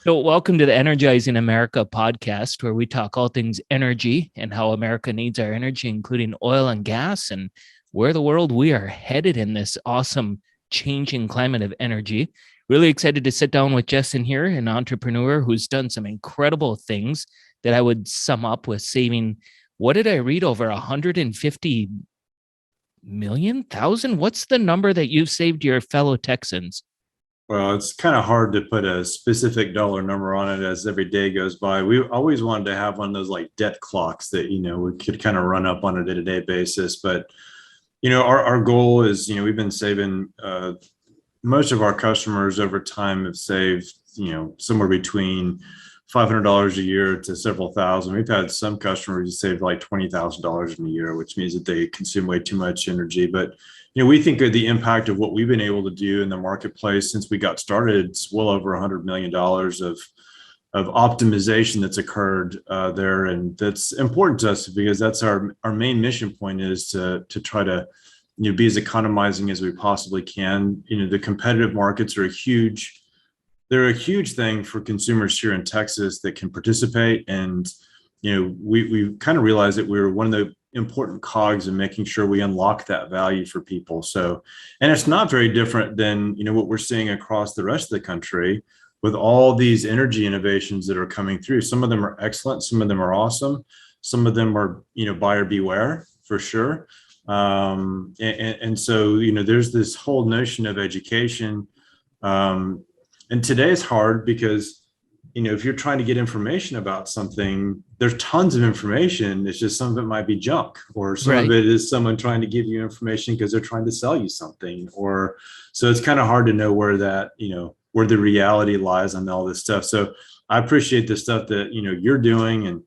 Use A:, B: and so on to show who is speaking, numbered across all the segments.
A: So, welcome to the Energizing America podcast, where we talk all things energy and how America needs our energy, including oil and gas, and where the world we are headed in this awesome changing climate of energy. Really excited to sit down with Jesson here, an entrepreneur who's done some incredible things that I would sum up with saving, what did I read, over 150 million thousand? What's the number that you've saved your fellow Texans?
B: Well, it's kind of hard to put a specific dollar number on it as every day goes by. We always wanted to have one of those like debt clocks that, we could kind of run up on a day-to-day basis. But, our goal is, we've been saving, most of our customers over time have saved, somewhere between $500 a year to several thousand. We've had some customers who saved like $20,000 in a year, which means that they consume way too much energy. But we think of the impact of what we've been able to do in the marketplace since we got started. It's well over $100 million of optimization that's occurred there, and that's important to us because that's our main mission point, is to try to be as economizing as we possibly can. The competitive markets are they're a huge thing for consumers here in Texas that can participate, and we kind of realized that we were one of the important cogs in making sure we unlock that value for people. So, and it's not very different than what we're seeing across the rest of the country with all these energy innovations that are coming through. Some of them are excellent, some of them are awesome, some of them are buyer beware for sure. And so there's this whole notion of education, and today is hard because if you're trying to get information about something, there's tons of information. It's just some of it might be junk, or some of it is someone trying to give you information because they're trying to sell you something. Or so it's kind of hard to know where that, where the reality lies on all this stuff. So I appreciate the stuff that, you're doing and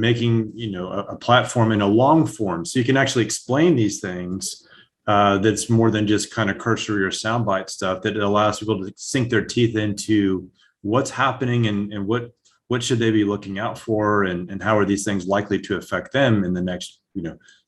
B: making, a platform in a long form so you can actually explain these things. That's more than just kind of cursory or soundbite stuff, that allows people to sink their teeth into what's happening and what should they be looking out for, and how are these things likely to affect them in the next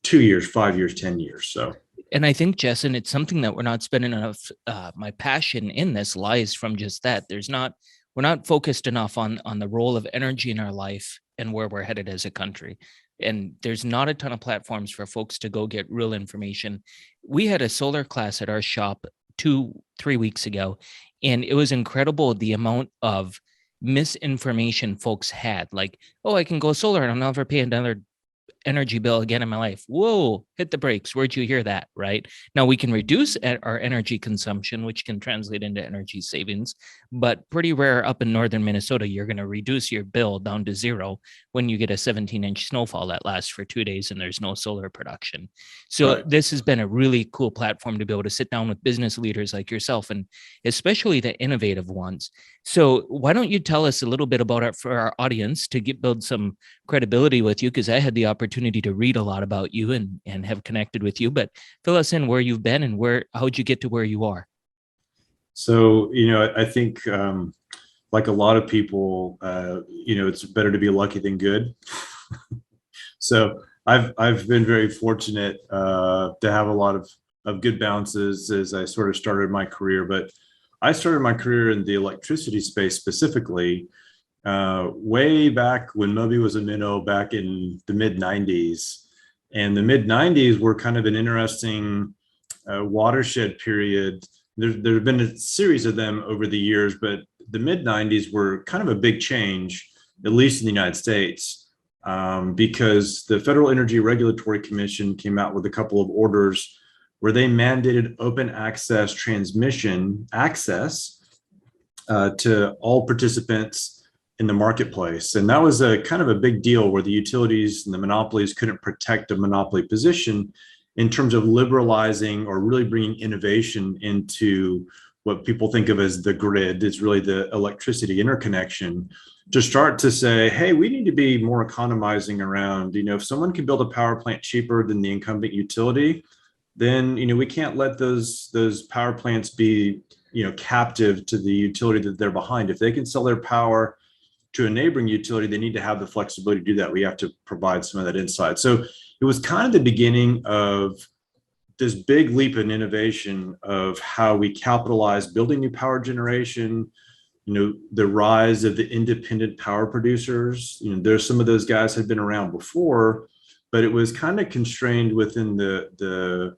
B: 2 years, 5 years, 10 years. So,
A: and I think, Jesson, it's something that we're not spending enough. My passion in this lies from just that. We're not focused enough on the role of energy in our life and where we're headed as a country. And there's not a ton of platforms for folks to go get real information. We had a solar class at our shop 2-3 weeks ago, and it was incredible the amount of misinformation folks had. Like, oh, I can go solar and I'll never pay another energy bill again in my life. Whoa, hit the brakes. Where'd you hear that? Right now, we can reduce our energy consumption, which can translate into energy savings, but pretty rare up in northern Minnesota, you're going to reduce your bill down to zero when you get a 17-inch snowfall that lasts for 2 days and there's no solar production. So This has been a really cool platform to be able to sit down with business leaders like yourself, and especially the innovative ones. So why don't you tell us a little bit about it for our audience to build some credibility with you, because I had the opportunity to read a lot about you and have connected with you, but fill us in where you've been and how'd you get to where you are?
B: So, I think like a lot of people, it's better to be lucky than good. So I've been very fortunate to have a lot of good bounces as I sort of started my career. But I started my career in the electricity space specifically way back when Moby was a minnow, back in the mid 90s. And the mid 90s were kind of an interesting watershed period. There have been a series of them over the years, but the mid 90s were kind of a big change, at least in the United States, because the Federal Energy Regulatory Commission came out with a couple of orders where they mandated open access transmission access to all participants in the marketplace. And that was a kind of a big deal, where the utilities and the monopolies couldn't protect a monopoly position in terms of liberalizing or really bringing innovation into what people think of as the grid. It's really the electricity interconnection, to start to say, hey, we need to be more economizing around, if someone can build a power plant cheaper than the incumbent utility, then, we can't let those power plants be, captive to the utility that they're behind. If they can sell their power to a neighboring utility, they need to have the flexibility to do that. We have to provide some of that insight. So it was kind of the beginning of this big leap in innovation of how we capitalize building new power generation, the rise of the independent power producers. There's some of those guys had been around before, but it was kind of constrained within the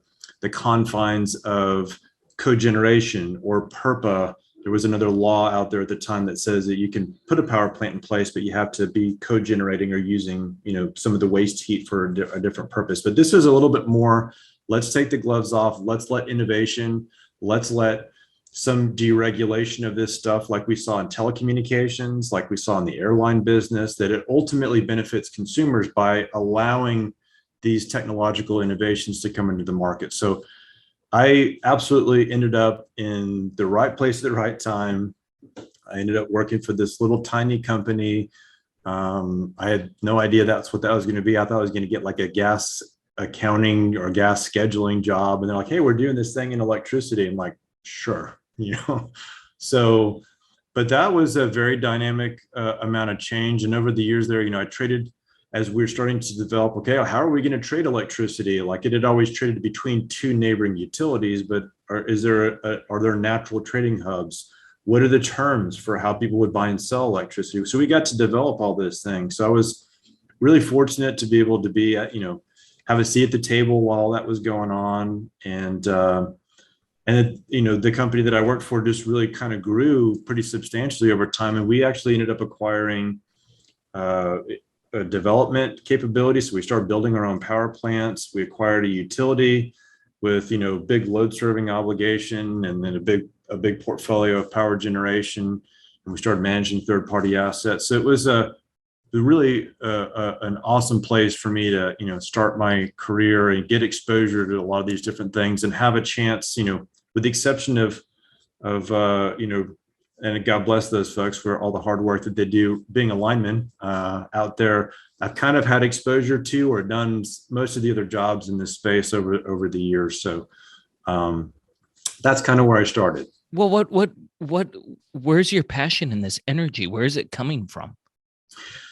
B: confines of cogeneration or PERPA. There was another law out there at the time that says that you can put a power plant in place, but you have to be cogenerating or using, some of the waste heat for a different purpose. But this is a little bit more, let's take the gloves off. Let's let innovation, let's let some deregulation of this stuff, like we saw in telecommunications, like we saw in the airline business, that it ultimately benefits consumers by allowing these technological innovations to come into the market. So I absolutely ended up in the right place at the right time. I ended up working for this little tiny company. I had no idea that's what that was going to be. I thought I was going to get like a gas accounting or gas scheduling job. And they're like, hey, we're doing this thing in electricity. I'm like, sure. So, but that was a very dynamic amount of change. And over the years there, I traded as we were starting to develop, okay, how are we going to trade electricity? Like it had always traded between two neighboring utilities, but are there natural trading hubs? What are the terms for how people would buy and sell electricity? So we got to develop all those things. So I was really fortunate to be able to be at, have a seat at the table while all that was going on. And the company that I worked for just really kind of grew pretty substantially over time. And we actually ended up acquiring a development capability. So we started building our own power plants. We acquired a utility with, big load serving obligation, and then a big portfolio of power generation. And we started managing third party assets. So it was really an awesome place for me to, start my career and get exposure to a lot of these different things and have a chance, with the exception of and God bless those folks for all the hard work that they do being a lineman out there. I've kind of had exposure to or done most of the other jobs in this space over the years. So that's kind of where I started.
A: Well, where's your passion in this energy? Where is it coming from?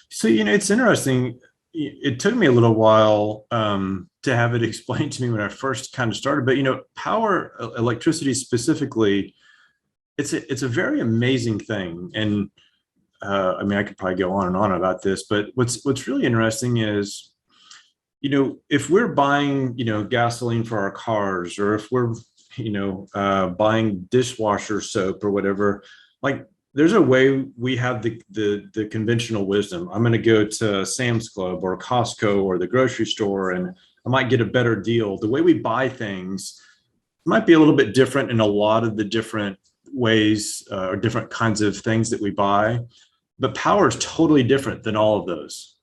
B: So, it's interesting. It took me a little while to have it explained to me when I first kind of started, but power, electricity specifically, it's a very amazing thing. And I could probably go on and on about this, but what's really interesting is, if we're buying, gasoline for our cars, or if we're, buying dishwasher soap or whatever, like there's a way we have the conventional wisdom. I'm going to go to Sam's Club or Costco or the grocery store, and I might get a better deal. The way we buy things might be a little bit different in a lot of the different ways or different kinds of things that we buy, but power is totally different than all of those.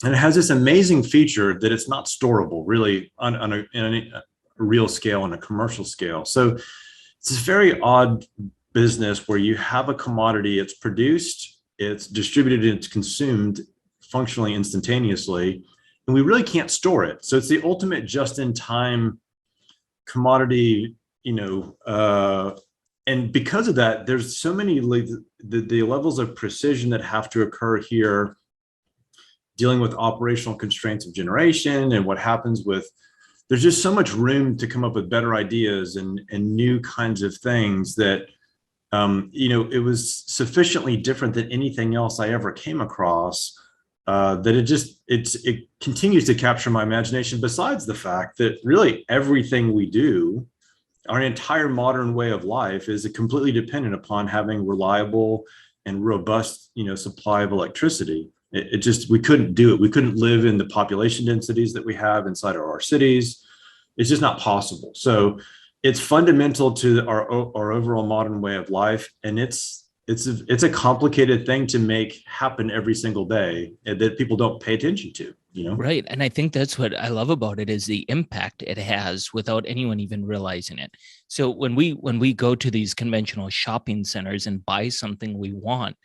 B: And it has this amazing feature that it's not storable really in a real scale, on a commercial scale. So it's this very odd business where you have a commodity, it's produced, it's distributed, and it's consumed functionally instantaneously, and we really can't store it. So it's the ultimate just-in-time commodity, and because of that, there's so many the levels of precision that have to occur here, dealing with operational constraints of generation and what happens with, there's just so much room to come up with better ideas and new kinds of things that, it was sufficiently different than anything else I ever came across, that it continues to capture my imagination, besides the fact that really everything we do, our entire modern way of life, is completely dependent upon having reliable and robust, supply of electricity. We couldn't do it. We couldn't live in the population densities that we have inside of our cities. It's just not possible. So it's fundamental to our overall modern way of life. And it's a complicated thing to make happen every single day that people don't pay attention to.
A: Right. And I think that's what I love about it, is the impact it has without anyone even realizing it. So when we go to these conventional shopping centers and buy something we want,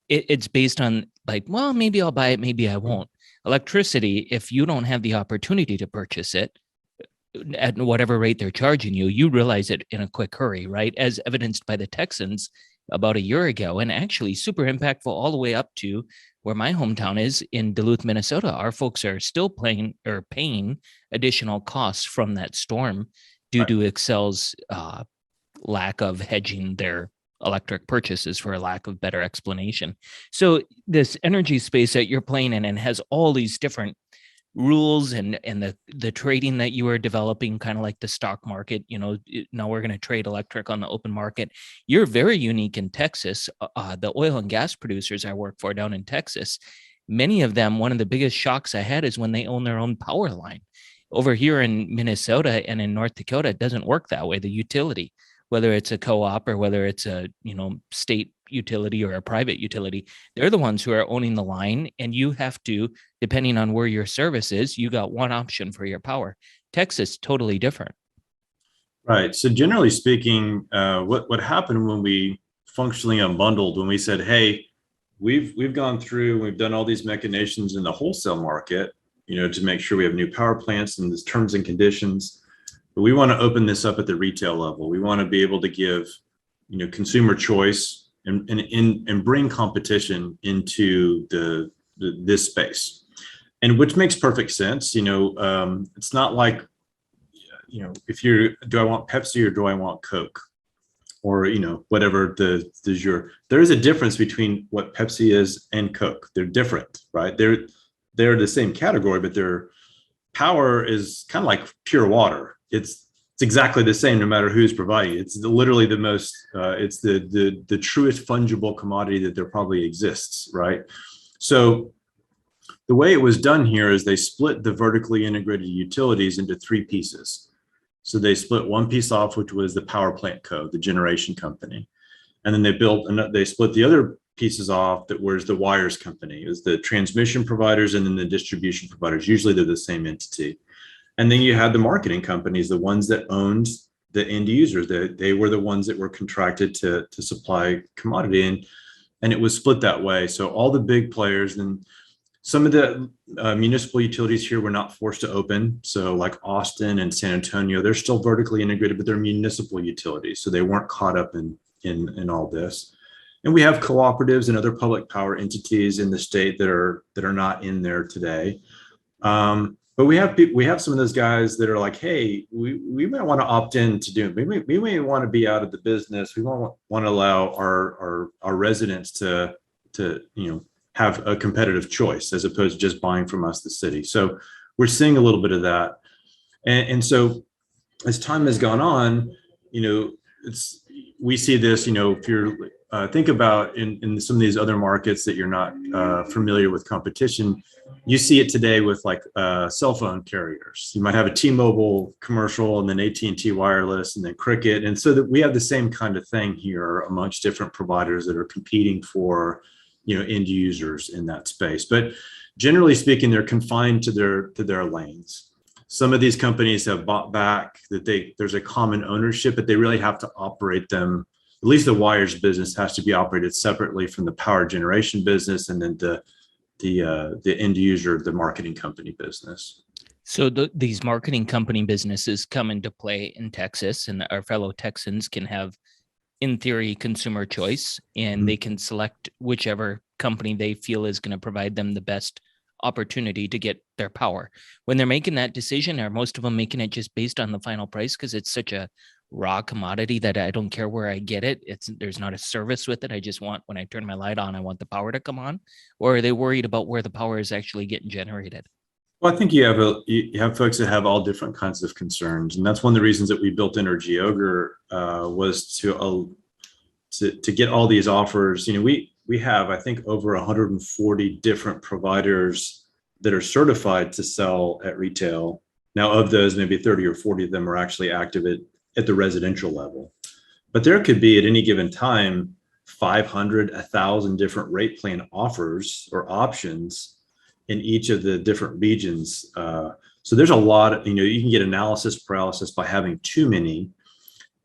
A: it's based on like, well, maybe I'll buy it, maybe I won't. Electricity, if you don't have the opportunity to purchase it at whatever rate they're charging you, you realize it in a quick hurry, right? As evidenced by the Texans about a year ago, and actually super impactful all the way up to where my hometown is in Duluth, Minnesota. Our folks are still paying additional costs from that storm due to Excel's lack of hedging their electric purchases, for a lack of better explanation. So this energy space that you're playing in and has all these different rules and the trading that you are developing, kind of like the stock market. Now we're going to trade electric on the open market. You're very unique in Texas. The oil and gas producers I work for down in Texas, many of them, one of the biggest shocks I had is when they own their own power line. Over here in Minnesota and in North Dakota, it doesn't work that way. The utility, whether it's a co-op or whether it's a state utility or a private utility, they're the ones who are owning the line, and you have to, depending on where your service is, you got one option for your power. Texas, totally different.
B: Right. So generally speaking, what happened when we functionally unbundled, when we said, hey, we've gone through, we've done all these machinations in the wholesale market, to make sure we have new power plants and the terms and conditions. But we want to open this up at the retail level. We want to be able to give, consumer choice and bring competition into this space, and which makes perfect sense. It's not like, do I want Pepsi or do I want Coke? Or, whatever there is a difference between what Pepsi is and Coke. They're different, right? They're the same category, but their power is kind of like pure water. It's exactly the same no matter who's providing it. It's literally the most, it's the truest fungible commodity that there probably exists, right? So the way it was done here is they split the vertically integrated utilities into three pieces. So they split one piece off, which was the power plant co, the generation company. And then they split the other pieces off, that was the wires company. It was the transmission providers and then the distribution providers. Usually they're the same entity. And then you had the marketing companies, the ones that owned the end users. They were the ones that were contracted to supply commodity. And it was split that way. So all the big players, and some of the municipal utilities here were not forced to open. So like Austin and San Antonio, they're still vertically integrated, but they're municipal utilities. So they weren't caught up in all this. And we have cooperatives and other public power entities in the state that are not in there today. But we have some of those guys that are like, hey, we might want to opt in to do it. We may want to be out of the business. We want to allow our residents to have a competitive choice as opposed to just buying from us, the city. So we're seeing a little bit of that. And so as time has gone on, we see this, if you're think about in some of these other markets that you're not familiar with competition, you see it today with like cell phone carriers. You might have a T-Mobile commercial and then AT&T wireless and then Cricket. And so that we have the same kind of thing here amongst different providers that are competing for end users in that space. But generally speaking, they're confined to their lanes. Some of these companies have bought back that there's a common ownership, but they really have to operate them. At least the wires business has to be operated separately from the power generation business, and then the end user, the marketing company business.
A: So these marketing company businesses come into play in Texas, and our fellow Texans can have, in theory, consumer choice, and they can select whichever company they feel is going to provide them the best opportunity to get their power. When they're making that decision, are most of them making it just based on the final price because it's such a raw commodity that I don't care where I get it? There's not a service with it. I just want, when I turn my light on, I want the power to come on. Or are they worried about where the power is actually getting generated?
B: Well, I think you have folks that have all different kinds of concerns, and that's one of the reasons that we built Energy Ogre, was to get all these offers. We have, I think, over 140 different providers that are certified to sell at retail. Now, of those, maybe 30 or 40 of them are actually active at the residential level. But there could be at any given time 500, 1,000 different rate plan offers or options in each of the different regions. So there's a lot of, you can get analysis paralysis by having too many.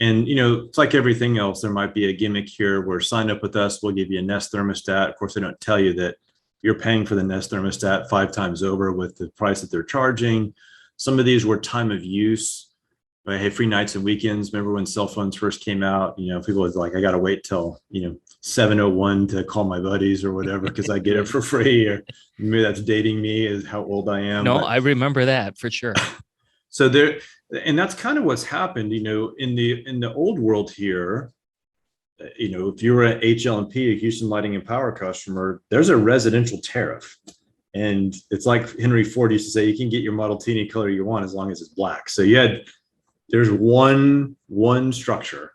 B: And, it's like everything else. There might be a gimmick here where sign up with us, we'll give you a Nest thermostat. Of course, they don't tell you that you're paying for the Nest thermostat 5 times over with the price that they're charging. Some of these were time of use. Hey, free nights and weekends. Remember when cell phones first came out? People was like, I got to wait till 7:01 to call my buddies or whatever because I get it for free. Or maybe that's dating me, is how old I am.
A: No, I remember that for sure.
B: So and that's kind of what's happened. In the old world here, if you're an HLMP, a Houston Lighting and Power customer, there's a residential tariff. And it's like Henry Ford used to say, you can get your Model T any color you want as long as it's black. So there's one structure.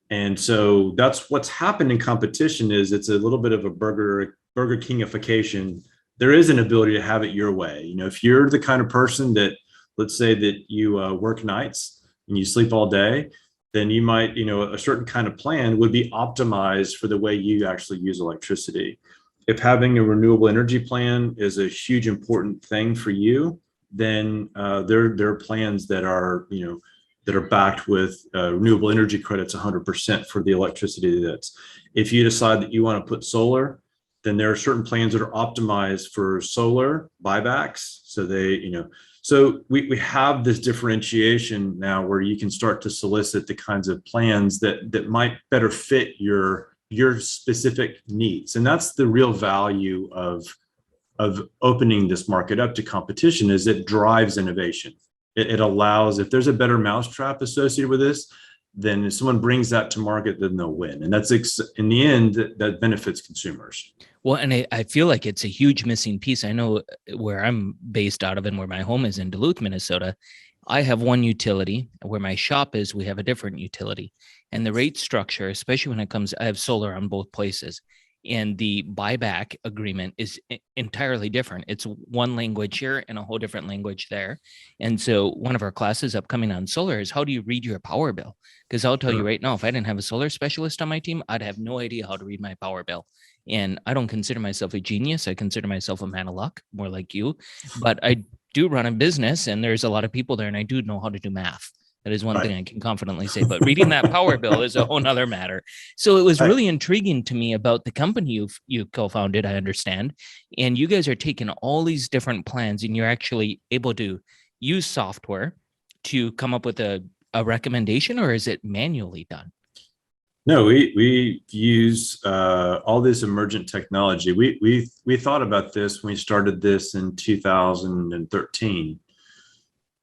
B: And so that's what's happened in competition is it's a little bit of a Burger Kingification. There is an ability to have it your way. If you're the kind of person that, let's say that you work nights and you sleep all day, then you might, a certain kind of plan would be optimized for the way you actually use electricity. If having a renewable energy plan is a huge important thing for you, then there are plans that are, that are backed with renewable energy credits 100% for the electricity that's. If you decide that you want to put solar, then there are certain plans that are optimized for solar buybacks. So so we have this differentiation now where you can start to solicit the kinds of plans that might better fit your specific needs. And that's the real value of opening this market up to competition, is it drives innovation. It allows, if there's a better mousetrap associated with this, then if someone brings that to market, then they'll win. And that's in the end, that benefits consumers.
A: Well, and I feel like it's a huge missing piece. I know where I'm based out of and where my home is in Duluth, Minnesota, I have one utility. Where my shop is, we have a different utility. And the rate structure, especially when it comes, I have solar on both places. And the buyback agreement is entirely different. It's one language here and a whole different language there. And so one of our classes upcoming on solar is how do you read your power bill? Because I'll tell you right now, if I didn't have a solar specialist on my team, I'd have no idea how to read my power bill. And I don't consider myself a genius. I consider myself a man of luck, more like you. But I do run a business and there's a lot of people there and I do know how to do math. That is one thing I can confidently say, but reading that power bill is a whole nother matter. So it was really intriguing to me about the company you co-founded, I understand. And you guys are taking all these different plans and you're actually able to use software to come up with a recommendation, or is it manually done?
B: No, we use all this emergent technology. We thought about this when we started this in 2013.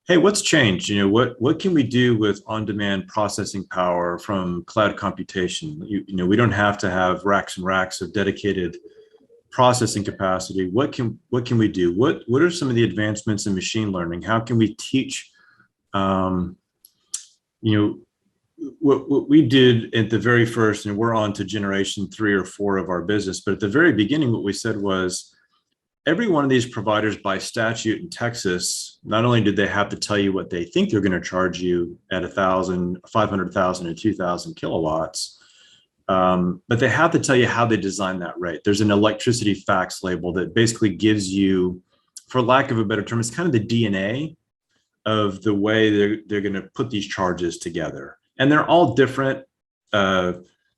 B: Hey, what's changed? What can we do with on-demand processing power from cloud computation? We don't have to have racks and racks of dedicated processing capacity. What can we do? What are some of the advancements in machine learning? How can we teach? What we did at the very first, and we're on to generation 3 or 4 of our business, but at the very beginning, what we said was, every one of these providers by statute in Texas, not only did they have to tell you what they think they're going to charge you at 1,000, 500,000, and 2,000 kilowatts, but they have to tell you how they design that rate. There's an electricity facts label that basically gives you, for lack of a better term, it's kind of the DNA of the way they're going to put these charges together. And they're all different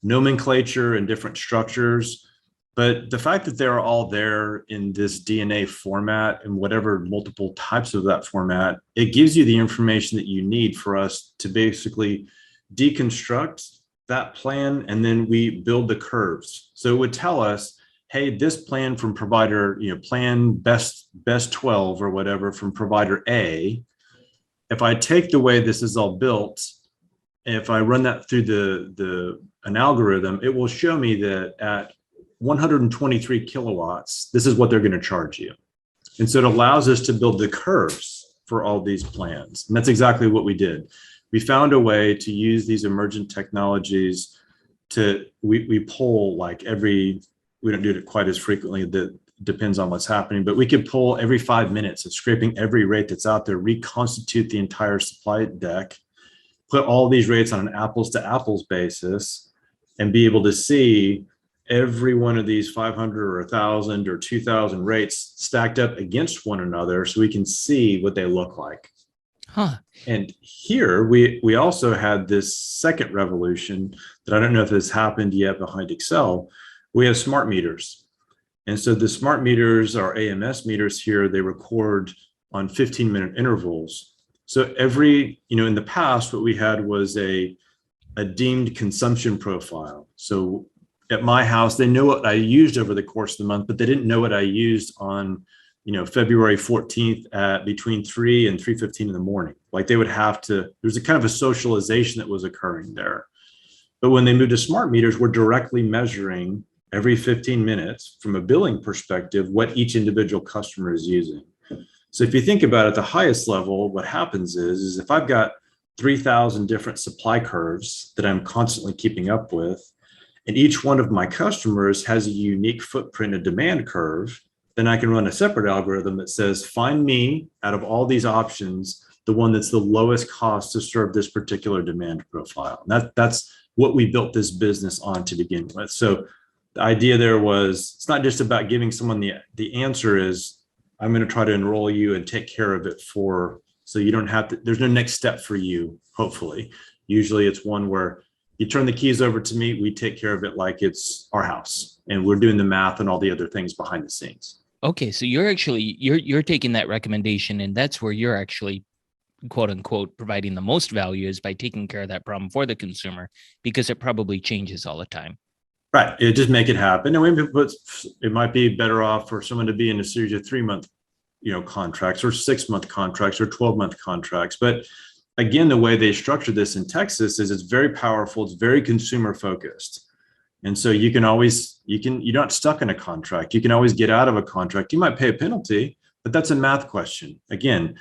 B: nomenclature and different structures. But the fact that they're all there in this DNA format and whatever multiple types of that format, it gives you the information that you need for us to basically deconstruct that plan. And then we build the curves. So it would tell us, hey, this plan from provider, plan best 12 or whatever from provider A, if I take the way this is all built, if I run that through an algorithm, it will show me that at 123 kilowatts, this is what they're going to charge you. And so it allows us to build the curves for all these plans. And that's exactly what we did. We found a way to use these emergent technologies we pull we don't do it quite as frequently, that depends on what's happening, but we could pull every 5 minutes of scraping every rate that's out there, reconstitute the entire supply deck, put all these rates on an apples to apples basis, and be able to see every one of these 500 or 1,000 or 2,000 rates stacked up against one another so we can see what they look like.
A: Huh.
B: And here we also had this second revolution that I don't know if it's happened yet behind Excel. We have smart meters. And so the smart meters are AMS meters here. They record on 15-minute intervals. So in the past, what we had was a deemed consumption profile. So at my house, they know what I used over the course of the month, but they didn't know what I used on, February 14th at between 3 and 3:15 in the morning. Like they would have to, there's a kind of a socialization that was occurring there. But when they moved to smart meters, we're directly measuring every 15 minutes from a billing perspective what each individual customer is using. So if you think about it, at the highest level, what happens is if I've got 3,000 different supply curves that I'm constantly keeping up with, and each one of my customers has a unique footprint and demand curve, then I can run a separate algorithm that says, find me out of all these options, the one that's the lowest cost to serve this particular demand profile. That's what we built this business on to begin with. So the idea there was, it's not just about giving someone the answer is, I'm going to try to enroll you and take care of it so you don't have to, there's no next step for you, hopefully. Usually it's one where you turn the keys over to me, we take care of it like it's our house, and we're doing the math and all the other things behind the scenes.
A: Okay, so you're actually you're taking that recommendation, and that's where you're actually, quote unquote, providing the most value, is by taking care of that problem for the consumer, because it probably changes all the time.
B: Right. It just make it happen. And maybe it might be better off for someone to be in a series of 3-month, contracts, or 6-month contracts, or 12-month contracts. But again, the way they structure this in Texas is it's very powerful. It's very consumer focused. And so you're not stuck in a contract. You can always get out of a contract. You might pay a penalty, but that's a math question. Again,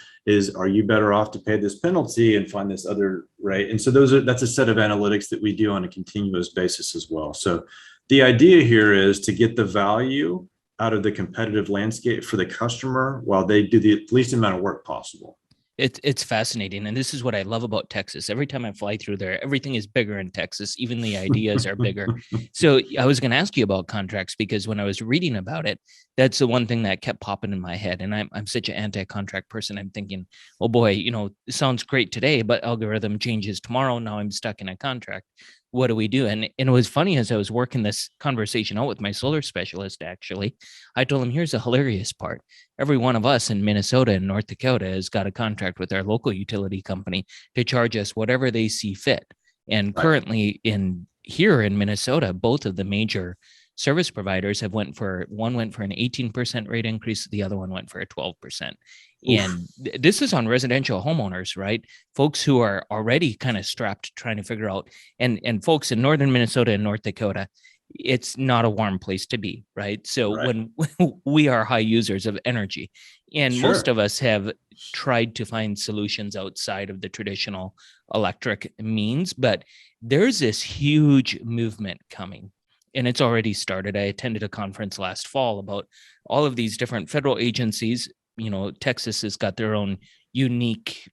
B: are you better off to pay this penalty and find this other rate? And so that's a set of analytics that we do on a continuous basis as well. So the idea here is to get the value out of the competitive landscape for the customer while they do the least amount of work possible.
A: It's fascinating. And this is what I love about Texas. Every time I fly through there, everything is bigger in Texas. Even the ideas are bigger. So I was going to ask you about contracts, because when I was reading about it, that's the one thing that kept popping in my head. And I'm such an anti-contract person. I'm thinking, oh boy, it sounds great today, but algorithm changes tomorrow. Now I'm stuck in a contract. What do we do? And it was funny, as I was working this conversation out with my solar specialist, actually, I told him, here's the hilarious part. Every one of us in Minnesota and North Dakota has got a contract with our local utility company to charge us whatever they see fit. And currently here in Minnesota, both of the major service providers one went for an 18% rate increase. The other one went for a 12%. And this is on residential homeowners, right? Folks who are already kind of strapped, trying to figure out, and folks in northern Minnesota and North Dakota, it's not a warm place to be, right? So when we are high users of energy, and most of us have tried to find solutions outside of the traditional electric means, but there's this huge movement coming. And it's already started. I attended a conference last fall about all of these different federal agencies. Texas has got their own unique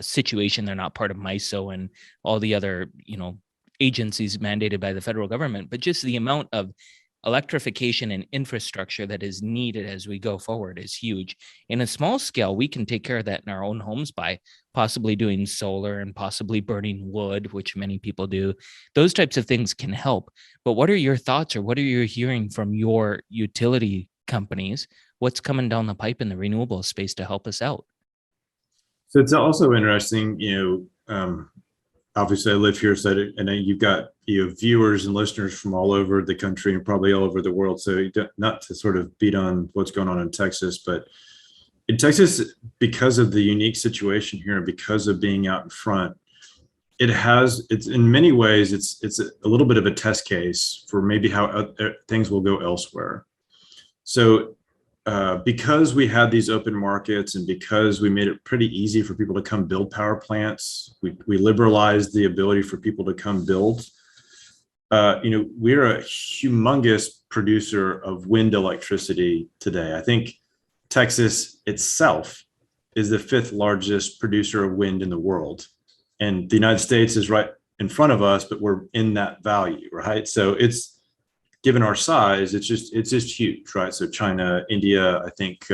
A: situation. They're not part of MISO and all the other, agencies mandated by the federal government, but just the amount of electrification and infrastructure that is needed as we go forward is huge. In a small scale, we can take care of that in our own homes by possibly doing solar and possibly burning wood, which many people do. Those types of things can help. But what are your thoughts, or what are you hearing from your utility companies? What's coming down the pipe in the renewable space to help us out?
B: So it's also interesting, obviously I live here, and you've got viewers and listeners from all over the country and probably all over the world. So not to sort of beat on what's going on in Texas, but in Texas, because of the unique situation here, because of being out in front, it's in many ways, it's a little bit of a test case for maybe how things will go elsewhere. So because we had these open markets, and because we made it pretty easy for people to come build power plants, we liberalized the ability for people to come build. We're a humongous producer of wind electricity today. I think Texas itself is the 5th largest producer of wind in the world. And the United States is right in front of us, but we're in that value, right? So it's, given our size, it's just huge, right? So China, India, I think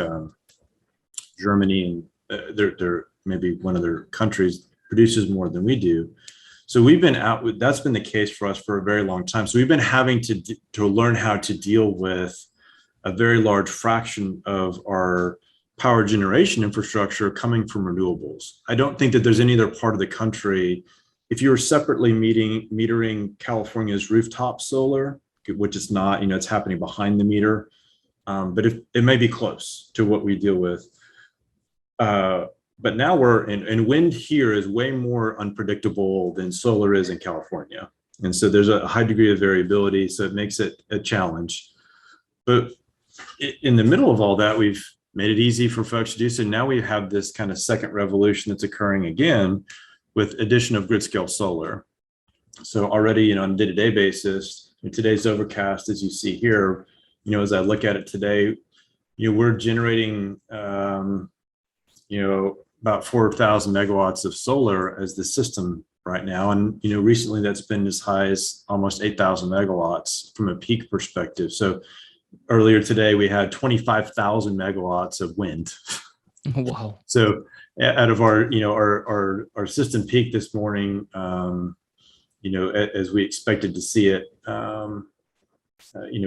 B: Germany, and they're maybe one of their countries produces more than we do. So we've been that's been the case for us for a very long time. So we've been having to learn how to deal with a very large fraction of our power generation infrastructure coming from renewables. I don't think that there's any other part of the country, if you were separately metering California's rooftop solar, which is not, it's happening behind the meter, but it may be close to what we deal with. But now and wind here is way more unpredictable than solar is in California. And so there's a high degree of variability, so it makes it a challenge. But in the middle of all that, we've made it easy for folks to do so. Now we have this kind of second revolution that's occurring again with addition of grid scale solar. So already, on a day-to-day basis, today's overcast, as you see here, as I look at it today, we're generating, about 4,000 megawatts of solar as the system right now. And, recently that's been as high as almost 8,000 megawatts from a peak perspective. So earlier today, we had 25,000 megawatts of wind.
A: Wow.
B: So out of our system peak this morning, as we expected to see it,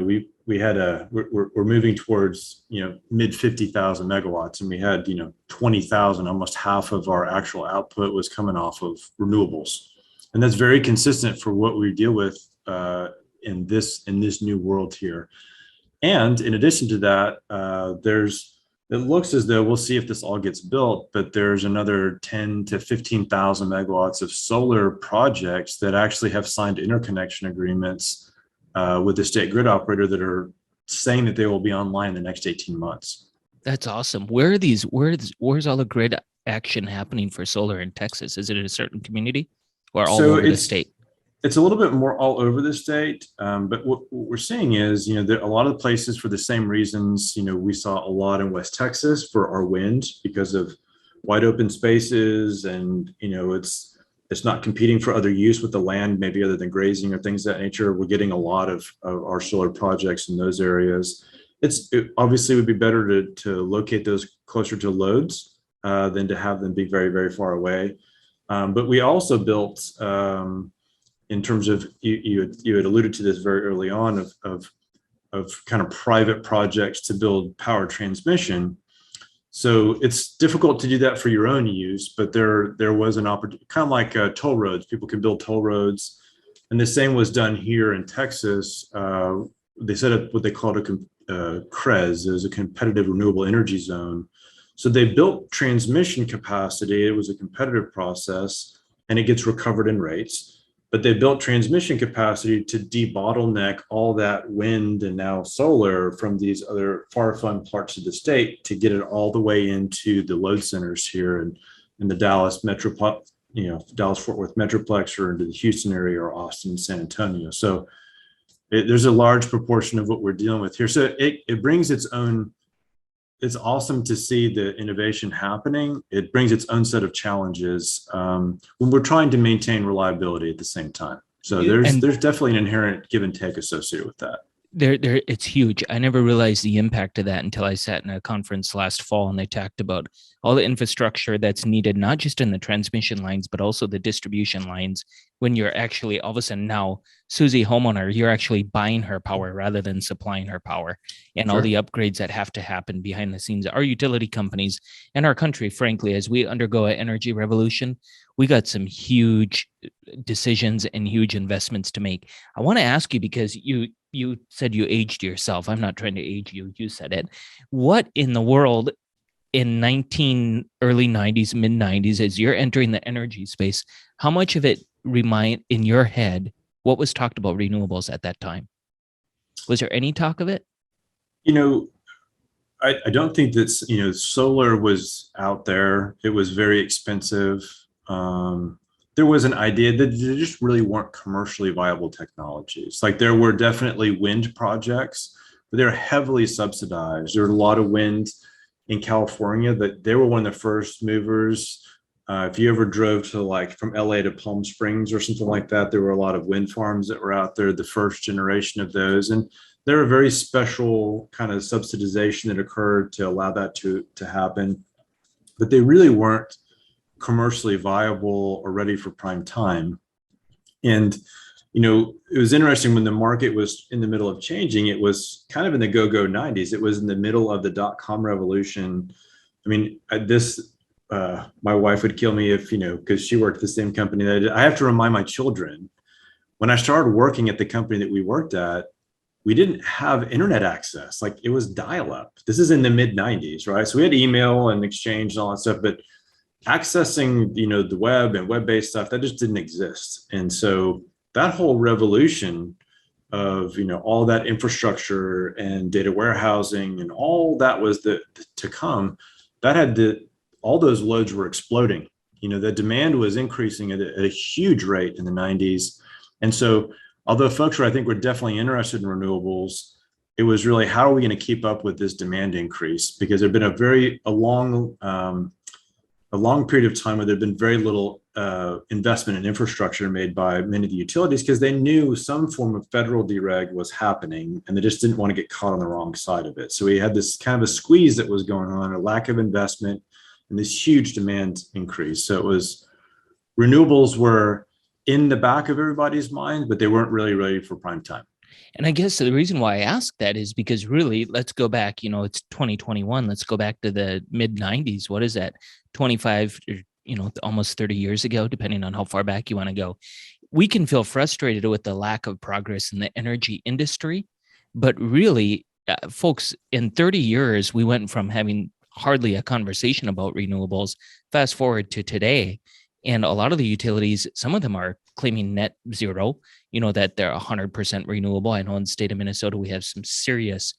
B: we're moving towards, mid 50,000 megawatts, and we had, 20,000, almost half of our actual output was coming off of renewables. And that's very consistent for what we deal with in this new world here. And in addition to that, it looks as though, we'll see if this all gets built, but there's another 10 to 15,000 megawatts of solar projects that actually have signed interconnection agreements with the state grid operator that are saying that they will be online in the next 18 months.
A: That's awesome. Where's all the grid action happening for solar in Texas? Is it in a certain community or all over the state?
B: It's a little bit more all over the state, but what we're seeing is, there are a lot of places for the same reasons. We saw a lot in West Texas for our wind because of wide open spaces, and it's not competing for other use with the land, maybe other than grazing or things of that nature. We're getting a lot of our solar projects in those areas. It obviously would be better to locate those closer to loads than to have them be very, very far away. But we also built, in terms of, you had alluded to this very early on, of kind of private projects to build power transmission. So it's difficult to do that for your own use, but there was an opportunity, kind of like toll roads. People can build toll roads, and the same was done here in Texas. They set up what they called a CREZ, as a competitive renewable energy zone. So they built transmission capacity. It was a competitive process, and it gets recovered in rates. But they built transmission capacity to debottleneck all that wind and now solar from these other far-flung parts of the state to get it all the way into the load centers here in the Dallas Metroplex, Dallas-Fort Worth Metroplex, or into the Houston area, or Austin, San Antonio. So there's a large proportion of what we're dealing with here. So it brings its own. It's awesome to see the innovation happening. It brings its own set of challenges when we're trying to maintain reliability at the same time. So there's definitely an inherent give and take associated with that.
A: It's huge. I never realized the impact of that until I sat in a conference last fall, and they talked about all the infrastructure that's needed, not just in the transmission lines, but also the distribution lines. When you're actually, all of a sudden now, Susie, homeowner, you're actually buying her power rather than supplying her power, and all the upgrades that have to happen behind the scenes. Our utility companies and our country, frankly, as we undergo an energy revolution, we got some huge decisions and huge investments to make. I want to ask you, because you said you aged yourself. I'm not trying to age you. You said it. What in the world in early 90s, mid 90s, as you're entering the energy space, how much of it remind in your head what was talked about renewables at that time? Was there any talk of it?
B: I don't think that, solar was out there. It was very expensive. There was an idea that there just really weren't commercially viable technologies. Like, there were definitely wind projects, but they're heavily subsidized. There were a lot of wind in California that they were one of the first movers. If you ever drove to from LA to Palm Springs or something like that, there were a lot of wind farms that were out there, the first generation of those. And there were very special kind of subsidization that occurred to allow that to happen. But they really weren't commercially viable or ready for prime time. And, it was interesting when the market was in the middle of changing. It was kind of in the go-go 90s. It was in the middle of the dot-com revolution. I mean, my wife would kill me if, because she worked at the same company that I did. I have to remind my children, when I started working at the company that we worked at, we didn't have internet access. Like, it was dial-up. This is in the mid 90s, right? So we had email and exchange and all that stuff, but accessing, the web and web-based stuff, that just didn't exist. And so that whole revolution of, all that infrastructure and data warehousing and all that was to come, that had all those loads were exploding. The demand was increasing at a huge rate in the 90s. And so although folks I think were definitely interested in renewables, it was really, how are we going to keep up with this demand increase? Because there'd been a long period of time where there'd been very little investment in infrastructure made by many of the utilities, because they knew some form of federal dereg was happening and they just didn't want to get caught on the wrong side of it. So we had this kind of a squeeze that was going on, a lack of investment and this huge demand increase. So renewables were in the back of everybody's mind, but they weren't really ready for prime time.
A: And I guess the reason why I ask that is because really, let's go back, it's 2021. Let's go back to the mid 90s. What is that? 25, almost 30 years ago, depending on how far back you want to go. We can feel frustrated with the lack of progress in the energy industry, but really, folks, in 30 years, we went from having hardly a conversation about renewables, fast forward to today. And a lot of the utilities, some of them are claiming net zero, that they're 100% renewable. I know in the state of Minnesota, we have some serious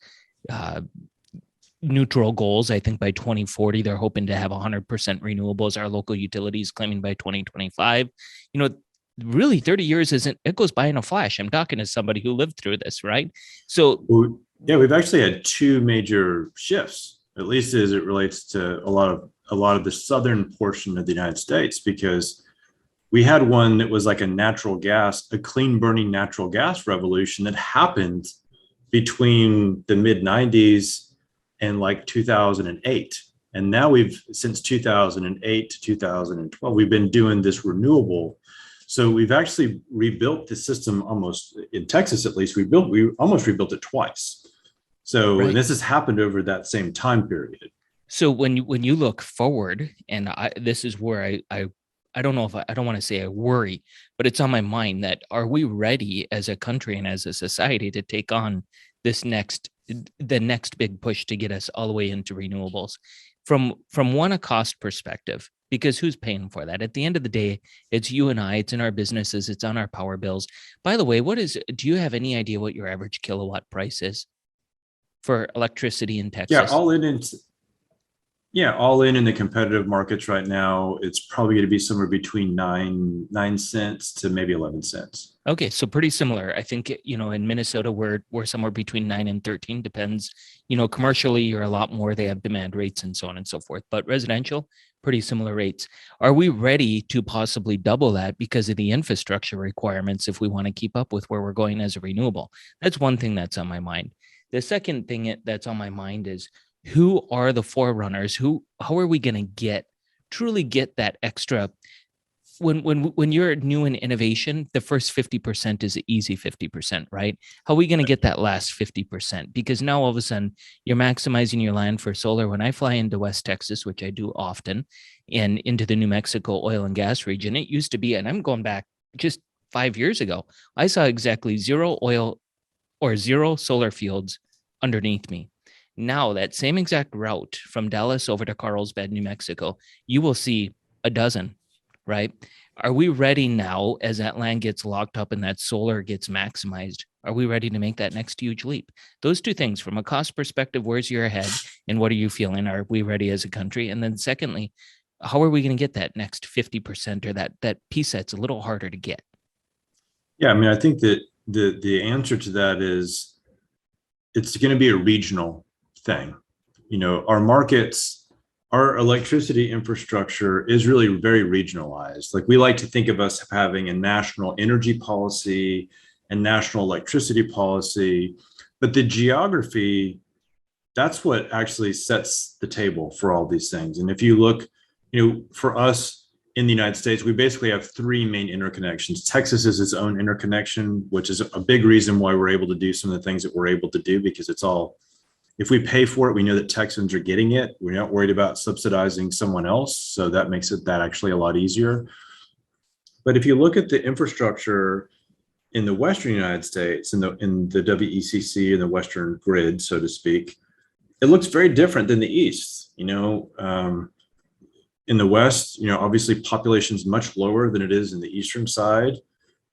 A: neutral goals. I think by 2040, they're hoping to have 100% renewables. Our local utilities claiming by 2025. Really 30 years it goes by in a flash. I'm talking to somebody who lived through this, right? So
B: yeah, we've actually had two major shifts, at least as it relates to a lot of the southern portion of the United States, because we had one that was like a clean burning natural gas revolution that happened between the mid 90s and like 2008. And now since 2008 to 2012, we've been doing this renewable. So we've actually rebuilt the system almost, in Texas at least, we almost rebuilt it twice. So right. And this has happened over that same time period.
A: So when you look forward, and this is where I don't know if I don't want to say I worry, but it's on my mind that, are we ready as a country and as a society to take on the next big push to get us all the way into renewables from a cost perspective? Because who's paying for that? At the end of the day, it's you and I, it's in our businesses, it's on our power bills. By the way, do you have any idea what your average kilowatt price is for electricity in Texas?
B: All in the competitive markets right now, it's probably going to be somewhere between 9 cents to maybe 11 cents.
A: Okay, so pretty similar. I think, in Minnesota, we're somewhere between 9 and 13, depends. Commercially, you're a lot more. They have demand rates and so on and so forth. But residential, pretty similar rates. Are we ready to possibly double that because of the infrastructure requirements if we want to keep up with where we're going as a renewable? That's one thing that's on my mind. The second thing that's on my mind is, who are the forerunners? How are we going to truly get that extra? When you're new in innovation, the first 50% is an easy 50%, right? How are we going to get that last 50%? Because now all of a sudden you're maximizing your land for solar. When I fly into West Texas, which I do often, and into the New Mexico oil and gas region, it used to be, and I'm going back just 5 years ago, I saw exactly 0 oil or 0 solar fields underneath me. Now, that same exact route from Dallas over to Carlsbad, New Mexico, you will see a dozen, right? Are we ready now, as that land gets locked up and that solar gets maximized? Are we ready to make that next huge leap? Those two things, from a cost perspective, where's your head and what are you feeling? Are we ready as a country? And then secondly, how are we going to get that next 50% or that piece that's a little harder to get?
B: Yeah, I mean, I think that the answer to that is it's going to be a regional thing. Our markets, our electricity infrastructure is really very regionalized. Like, we like to think of us having a national energy policy and national electricity policy, but the geography, that's what actually sets the table for all these things. And if you look, for us in the United States, we basically have 3 main interconnections. Texas is its own interconnection, which is a big reason why we're able to do some of the things that we're able to do, because it's all, if we pay for it, we know that Texans are getting it. We're not worried about subsidizing someone else. So that makes that actually a lot easier. But if you look at the infrastructure in the Western United States, in the WECC, in the Western grid, so to speak, it looks very different than the East. In the West, obviously population is much lower than it is in the Eastern side.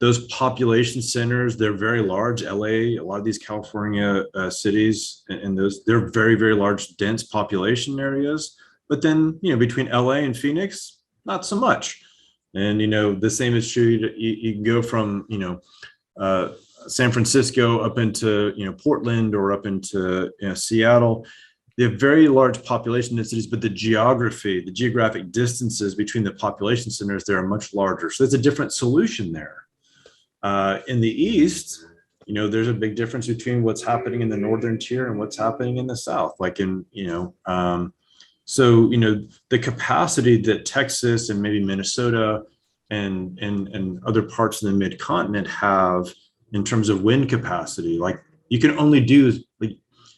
B: those population centers, they're very large. LA, a lot of these California cities, and those, they're very, very large, dense population areas. But then, between LA and Phoenix, not so much. And, the same is true. You can go from, San Francisco up into, Portland, or up into, Seattle. They have very large population densities, but the geographic distances between the population centers, they are much larger. So it's a different solution there. In the East, there's a big difference between what's happening in the northern tier and what's happening in the South. Like so the capacity that Texas and maybe Minnesota and other parts of the mid-continent have in terms of wind capacity, like you can only do, like,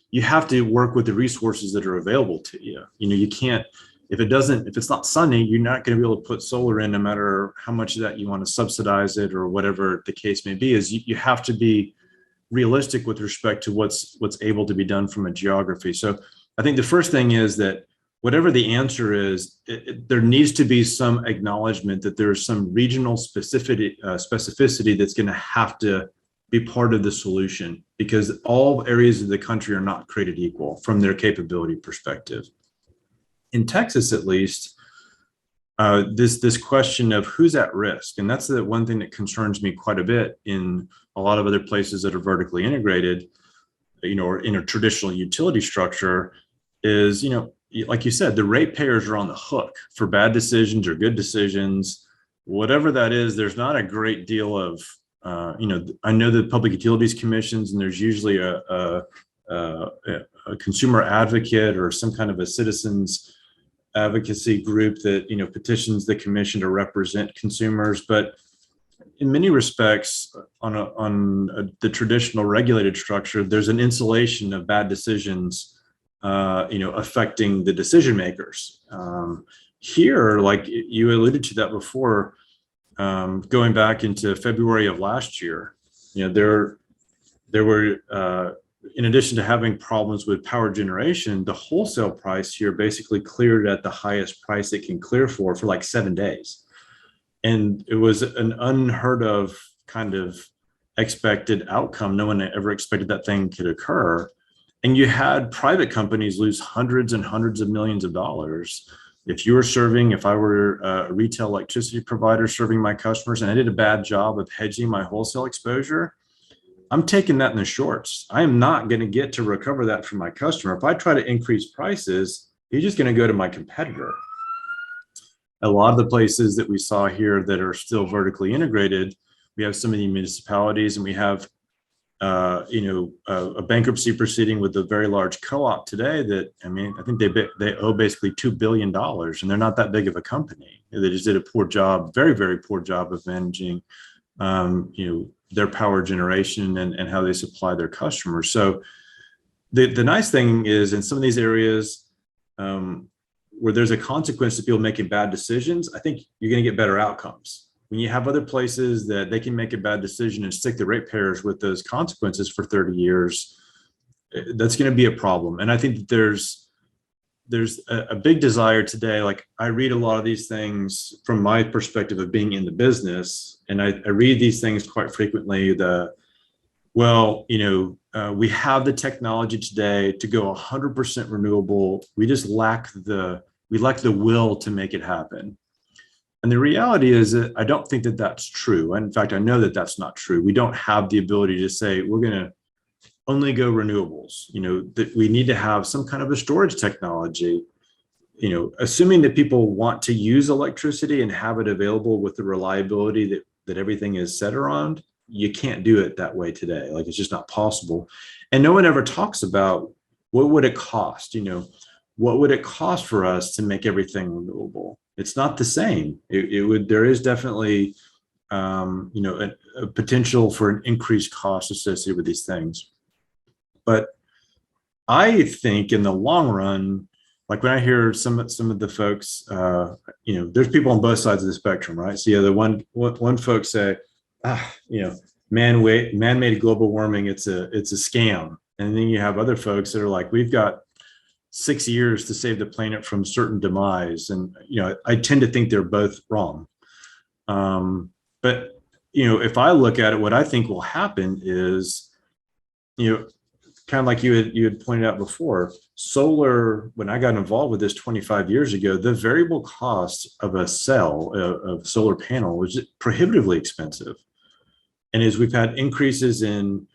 B: you have to work with the resources that are available to you. You can't, if it's not sunny, you're not going to be able to put solar in, no matter how much of that you want to subsidize it or whatever the case may be. Is you have to be realistic with respect to what's able to be done from a geography. So I think the first thing is that whatever the answer is, there needs to be some acknowledgement that there's some regional specificity that's going to have to be part of the solution, because all areas of the country are not created equal from their capability perspective. In Texas, at least, this question of who's at risk, and that's the one thing that concerns me quite a bit in a lot of other places that are vertically integrated, or in a traditional utility structure, is, like you said, the ratepayers are on the hook for bad decisions or good decisions, whatever that is. There's not a great deal of, I know the public utilities commissions, and there's usually a consumer advocate or some kind of a citizens advocacy group that petitions the commission to represent consumers. But in many respects, on the traditional regulated structure, there's an insulation of bad decisions, affecting the decision makers. Here, like you alluded to that before, going back into February of last year, there were, in addition to having problems with power generation, the wholesale price here basically cleared at the highest price it can clear for like 7 days. And it was an unheard of kind of expected outcome. No one ever expected that thing could occur. And you had private companies lose hundreds and hundreds of millions of dollars. If I were a retail electricity provider serving my customers, and I did a bad job of hedging my wholesale exposure, I'm taking that in the shorts. I am not going to get to recover that from my customer. If I try to increase prices, he's just going to go to my competitor. A lot of the places that we saw here that are still vertically integrated, we have some of the municipalities, and we have a bankruptcy proceeding with a very large co-op today that, I think they owe basically $2 billion, and they're not that big of a company. They just did a poor job, very, very poor job of managing, their power generation and how they supply their customers. So the nice thing is, in some of these areas where there's a consequence to people making bad decisions, I think you're going to get better outcomes. When you have other places that they can make a bad decision and stick the ratepayers with those consequences for 30 years, that's going to be a problem. And I think that there's a big desire today. Like, I read a lot of these things from my perspective of being in the business, and I read these things quite frequently. We have the technology today to go 100% renewable. We just lack the will to make it happen. And the reality is that I don't think that that's true. In fact, I know that that's not true. We don't have the ability to say we're going to only go renewables. That we need to have some kind of a storage technology. Assuming that people want to use electricity and have it available with the reliability that everything is set around, you can't do it that way today. Like, it's just not possible. And no one ever talks about what would it cost. What would it cost for us to make everything renewable? It's not the same. There is definitely, a potential for an increased cost associated with these things. But I think in the long run, like when I hear some of the folks, there's people on both sides of the spectrum, right? So the one folks say, man-made global warming, it's a scam. And then you have other folks that are like, we've got 6 years to save the planet from certain demise. And, I tend to think they're both wrong. But, if I look at it, what I think will happen is, kind of like you had pointed out before, solar, when I got involved with this 25 years ago, the variable cost of a cell of solar panel was prohibitively expensive. And as we've had increases in,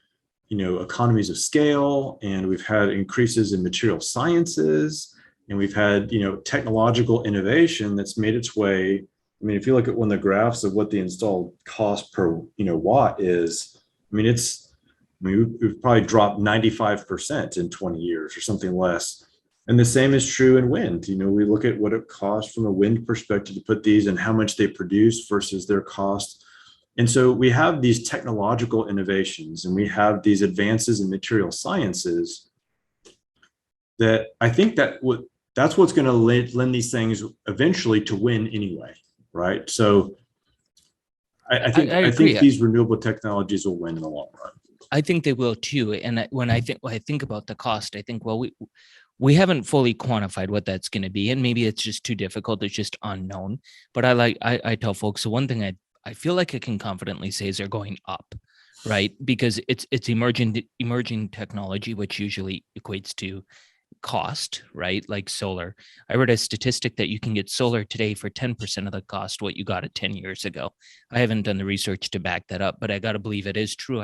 B: economies of scale, and we've had increases in material sciences, and we've had, technological innovation that's made its way. I mean, if you look at one of the graphs of what the installed cost per, watt is, I mean, we've probably dropped 95% in 20 years or something less. And the same is true in wind. We look at what it costs from a wind perspective to put these and how much they produce versus their cost. And so we have these technological innovations and we have these advances in material sciences that I think that's what's going to lend these things eventually to win anyway, right? So I think these renewable technologies will win in the long run.
A: I think they will too. And when I think about the cost, I think, well, we haven't fully quantified what that's going to be, and maybe it's just too difficult. It's just unknown. But I tell folks, the one thing I feel like I can confidently say is they're going up, right? Because it's emerging technology, which usually equates to cost, right? Like solar. I read a statistic that you can get solar today for 10% of the cost what you got it 10 years ago. I haven't done the research to back that up, but I got to believe it is true.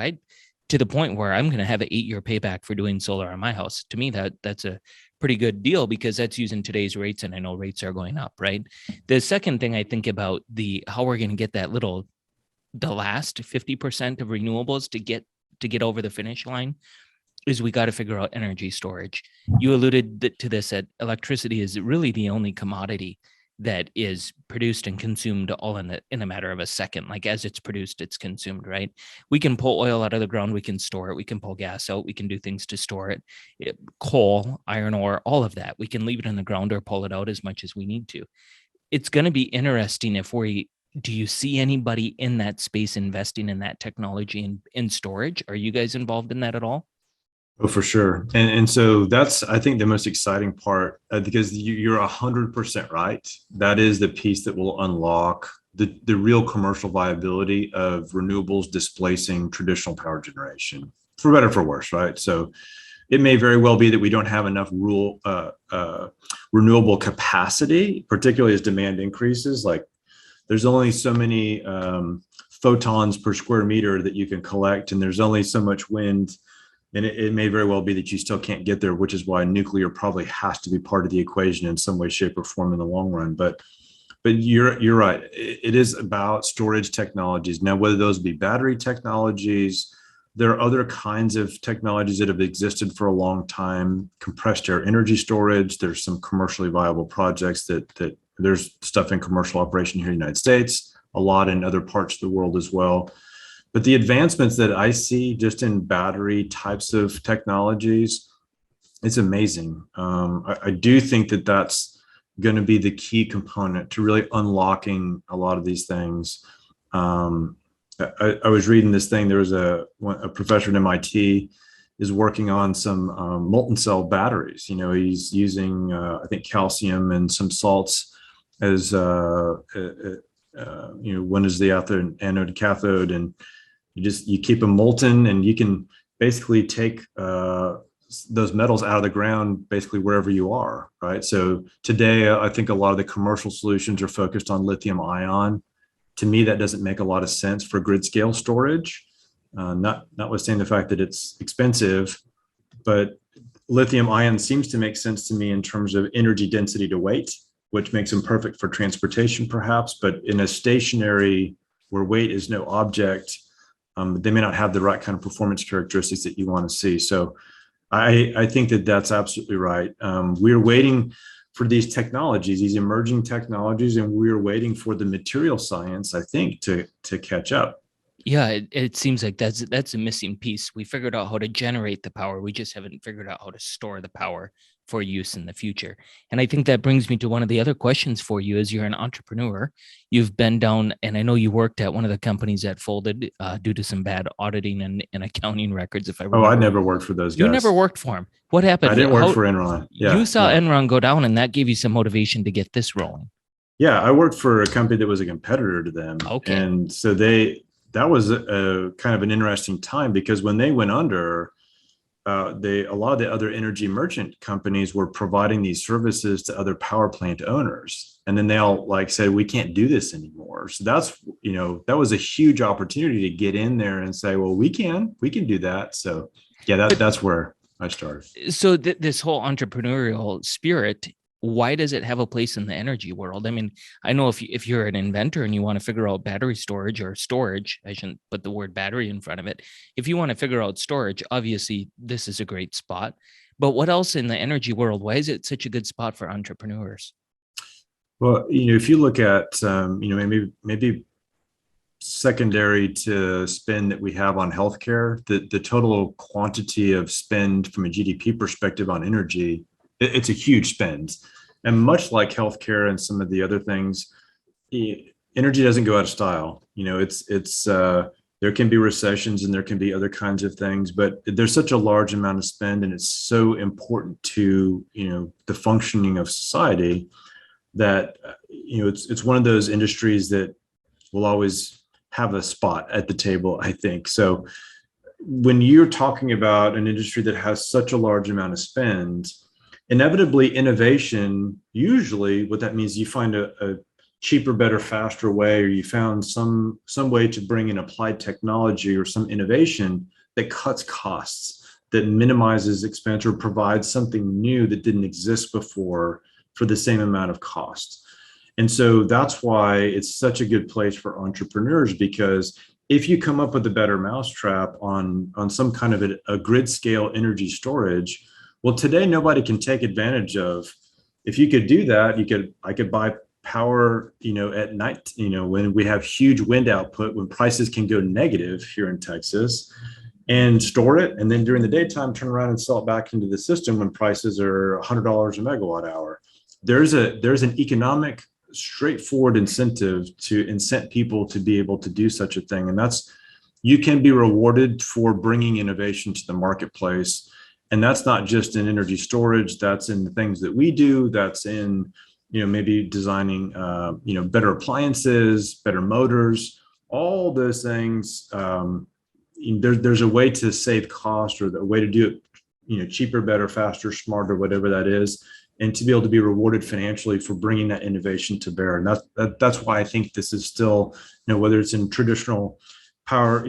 A: To the point where I'm going to have an 8-year payback for doing solar on my house. To me, that's a pretty good deal because that's using today's rates, and I know rates are going up, right? The second thing I think about how we're going to get the last 50% of renewables to get over the finish line is we got to figure out energy storage. You alluded to this, that electricity is really the only commodity that is produced and consumed all in a matter of a second. Like as it's produced, it's consumed, right? We can pull oil out of the ground, we can store it, we can pull gas out, we can do things to store it. Coal, iron ore, all of that. We can leave it in the ground or pull it out as much as we need to. It's going to be interesting do you see anybody in that space investing in that technology in storage? Are you guys involved in that at all?
B: Oh, for sure. And so that's, I think, the most exciting part because you're 100% right. That is the piece that will unlock the real commercial viability of renewables displacing traditional power generation, for better or for worse, right? So it may very well be that we don't have enough renewable capacity, particularly as demand increases. Like there's only so many photons per square meter that you can collect, and there's only so much wind. And it may very well be that you still can't get there, which is why nuclear probably has to be part of the equation in some way, shape, or form in the long run. But you're right. It is about storage technologies. Now, whether those be battery technologies, there are other kinds of technologies that have existed for a long time. Compressed air energy storage. There's some commercially viable projects that there's stuff in commercial operation here in the United States, a lot in other parts of the world as well. But the advancements that I see just in battery types of technologies, it's amazing. I do think that that's going to be the key component to really unlocking a lot of these things. I was reading this thing. There was a professor at MIT is working on some molten cell batteries. He's using, I think, calcium and some salts as, one is the anode cathode, and you keep them molten, and you can basically take those metals out of the ground basically wherever you are, right? So today, I think a lot of the commercial solutions are focused on lithium ion. To me, that doesn't make a lot of sense for grid scale storage, notwithstanding the fact that it's expensive, but lithium ion seems to make sense to me in terms of energy density to weight, which makes them perfect for transportation perhaps, but in a stationary where weight is no object, they may not have the right kind of performance characteristics that you want to see. So I think that that's absolutely right. We're waiting for these technologies, these emerging technologies, and we're waiting for the material science, I think, to catch up.
A: Yeah, it seems like that's a missing piece. We figured out how to generate the power. We just haven't figured out how to store the power for use in the future. And I think that brings me to one of the other questions for you. As you're an entrepreneur, you've been down, and I know you worked at one of the companies that folded due to some bad auditing and accounting records, if I remember.
B: Oh, I never worked for those guys.
A: You never worked for them. What happened?
B: I didn't work for Enron.
A: Yeah, you saw Enron go down, and that gave you some motivation to get this rolling.
B: Yeah, I worked for a company that was a competitor to them.
A: Okay.
B: And so they that was a kind of an interesting time, because when they went under, a lot of the other energy merchant companies were providing these services to other power plant owners, and then they all like said, we can't do this anymore. So that's, that was a huge opportunity to get in there and say, well, we can do that. So yeah,
A: But
B: that's where I started.
A: so this whole entrepreneurial spirit, why does it have a place in the energy world? I mean, I know if you're an inventor and you want to figure out battery storage or storage, I shouldn't put the word battery in front of it. If you want to figure out storage, obviously this is a great spot. But what else in the energy world? Why is it such a good spot for entrepreneurs?
B: Well, if you look at, maybe secondary to spend that we have on healthcare, the total quantity of spend from a GDP perspective on energy, it's a huge spend. And much like healthcare and some of the other things, energy doesn't go out of style. There can be recessions and there can be other kinds of things, but there's such a large amount of spend, and it's so important to, the functioning of society, that, it's one of those industries that will always have a spot at the table, I think. So when you're talking about an industry that has such a large amount of spend, inevitably innovation, usually what that means, you find a cheaper, better, faster way, or you found some way to bring in applied technology or some innovation that cuts costs, that minimizes expense, or provides something new that didn't exist before for the same amount of cost. And so that's why it's such a good place for entrepreneurs, because if you come up with a better mousetrap on some kind of a grid scale energy storage, well, today nobody can take advantage of. If you could do that, I could buy power, at night, when we have huge wind output, when prices can go negative here in Texas, and store it, and then during the daytime turn around and sell it back into the system when prices are $100 a megawatt hour. There's an economic, straightforward incentive to incent people to be able to do such a thing. And that's, you can be rewarded for bringing innovation to the marketplace. And that's not just in energy storage, that's in the things that we do, that's in, maybe designing, better appliances, better motors, all those things. There's a way to save cost, or a way to do it, cheaper, better, faster, smarter, whatever that is, and to be able to be rewarded financially for bringing that innovation to bear. And that's why I think this is still, whether it's in traditional power,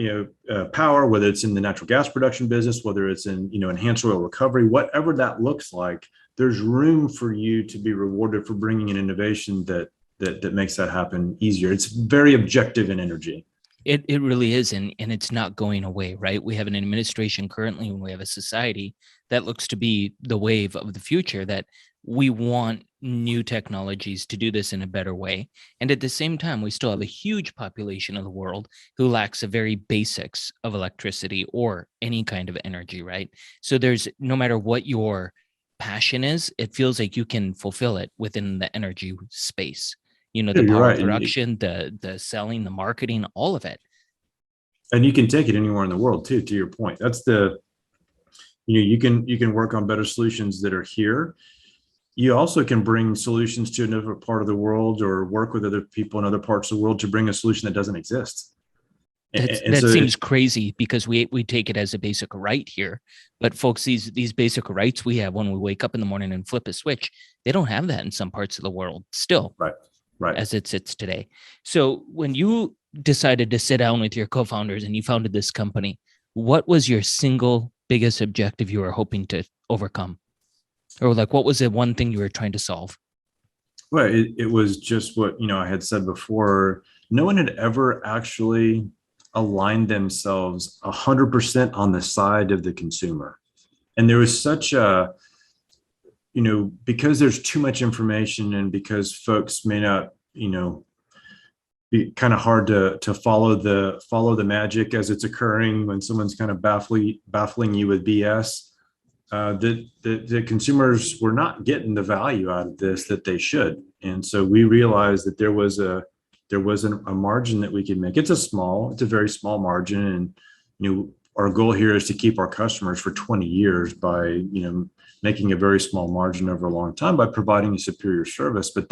B: whether it's in the natural gas production business, whether it's in, enhanced oil recovery, whatever that looks like, there's room for you to be rewarded for bringing an innovation that makes that happen easier. It's very objective in energy.
A: It really is, and it's not going away, right? We have an administration currently, and we have a society that looks to be the wave of the future, that we want new technologies to do this in a better way. And at the same time, we still have a huge population of the world who lacks the very basics of electricity or any kind of energy, right? So there's, no matter what your passion is, it feels like you can fulfill it within the energy space. The
B: You're
A: power
B: right.
A: production, the selling, the marketing, all of it.
B: And you can take it anywhere in the world too, to your point. That's you can work on better solutions that are here. You also can bring solutions to another part of the world, or work with other people in other parts of the world to bring a solution that doesn't exist.
A: That seems crazy, because we take it as a basic right here. But folks, these basic rights we have when we wake up in the morning and flip a switch, they don't have that in some parts of the world still.
B: Right.
A: As it sits today. So when you decided to sit down with your co-founders and you founded this company, what was your single biggest objective you were hoping to overcome? Or like, what was the one thing you were trying to solve?
B: Well, it was just what, I had said before. No one had ever actually aligned themselves 100% on the side of the consumer. And there was such a, because there's too much information, and because folks may not, be kind of hard to follow the magic as it's occurring when someone's kind of baffling you with BS. The consumers were not getting the value out of this that they should. And so we realized that there was a margin that we could make. It's a very small margin. And, our goal here is to keep our customers for 20 years by, making a very small margin over a long time by providing a superior service. But